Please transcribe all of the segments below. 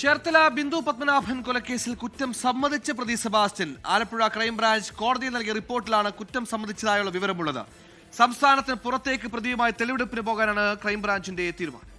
ചേർത്തല ബിന്ദു പത്മനാഭൻ കൊലക്കേസിൽ കുറ്റം സമ്മതിച്ച പ്രതി Sebastian Alappuzha crime branch കോടതിയിൽ നൽകിയ റിപ്പോർട്ടിലാണ് കുറ്റം സമ്മതിച്ചതായുള്ള വിവരമുള്ളത്. സംസ്ഥാനത്തിന് പുറത്തേക്ക് പ്രതിയുമായി തെളിവെടുപ്പിന് പോകാനാണ് ക്രൈംബ്രാഞ്ചിന്റെ തീരുമാനം.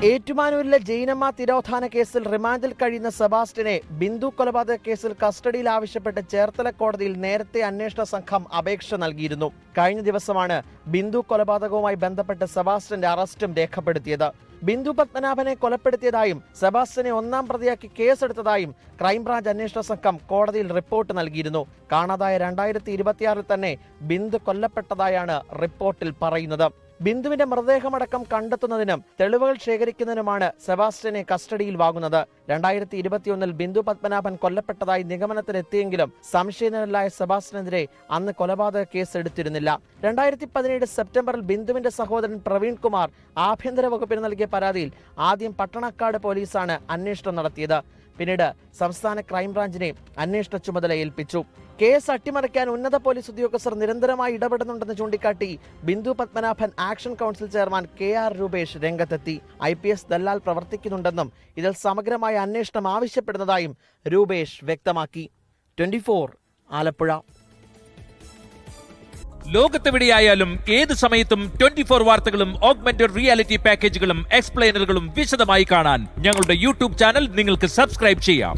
ഏറ്റുമാനൂരിലെ ജൈനമ്മ തിരോധാന കേസിൽ റിമാൻഡിൽ കഴിയുന്ന സെബാസ്റ്റ്യനെ ബിന്ദു കൊലപാതക കേസിൽ കസ്റ്റഡിയിൽ ആവശ്യപ്പെട്ട് ചേർത്തല കോടതിയിൽ നേരത്തെ അന്വേഷണ സംഘം അപേക്ഷ നൽകിയിരുന്നു. കഴിഞ്ഞ ദിവസമാണ് ബിന്ദു കൊലപാതകവുമായി ബന്ധപ്പെട്ട് സെബാസ്റ്റ്യന്റെ അറസ്റ്റും രേഖപ്പെടുത്തിയത്. ബിന്ദു പത്മനാഭനെ കൊലപ്പെടുത്തിയതായും സെബാസ്റ്റ്യനെ ഒന്നാം പ്രതിയാക്കി കേസെടുത്തതായും ക്രൈംബ്രാഞ്ച് അന്വേഷണ സംഘം കോടതിയിൽ റിപ്പോർട്ട് നൽകിയിരുന്നു. കാണാതായ 2026 തന്നെ ബിന്ദു കൊല്ലപ്പെട്ടതായാണ് റിപ്പോർട്ടിൽ പറയുന്നത്. ബിന്ദുവിന്റെ മൃതദേഹമടക്കം കണ്ടെത്തുന്നതിനും തെളിവുകൾ ശേഖരിക്കുന്നതിനുമാണ് സെബാസ്റ്റ്യനെ കസ്റ്റഡിയിൽ വാങ്ങുന്നത്. 2021 ബിന്ദു പത്മനാഭൻ കൊല്ലപ്പെട്ടതായി നിഗമനത്തിലെത്തിയെങ്കിലും സംശയനിഴലായ സെബാസ്റ്റ്യനെതിരെ അന്ന് കൊലപാതക കേസ് എടുത്തിരുന്നില്ല. 2017 സെപ്റ്റംബറിൽ ബിന്ദുവിന്റെ സഹോദരൻ പ്രവീൺ കുമാർ ആഭ്യന്തര വകുപ്പിന് നൽകിയ പരാതിയിൽ ആദ്യം പട്ടണക്കാട് പോലീസാണ് അന്വേഷണം നടത്തിയത്. പിന്നീട് സംസ്ഥാന ക്രൈംബ്രാഞ്ചിനെ അന്വേഷണ ചുമതല ഏൽപ്പിച്ചു. കേസ് അട്ടിമറിക്കാൻ ഉന്നത പോലീസ് ഉദ്യോഗസ്ഥർ നിരന്തരമായി ഇടപെടുന്നുണ്ടെന്ന് ചൂണ്ടിക്കാട്ടി Bindu Padmanabhan action council chairman KR Rupesh രംഗത്തെത്തി. IPS ദല്ലാൽ പ്രവർത്തിക്കുന്നുണ്ടെന്നും ഇതിൽ സമഗ്രമായ അന്വേഷണം ആവശ്യപ്പെടുന്നതായും രൂപേഷ് വ്യക്തമാക്കി. 24 ആലപ്പുഴ. ലോകത്തെവിടെയായാലും ഏത് സമയത്തും 24 വാർത്തകളും ഓഗ്മെന്റഡ് റിയാലിറ്റി പാക്കേജുകളും എക്സ്പ്ലെയിനറുകളും വിശദമായി കാണാൻ ഞങ്ങളുടെ YouTube ചാനൽ നിങ്ങൾക്ക് സബ്സ്ക്രൈബ് ചെയ്യാം.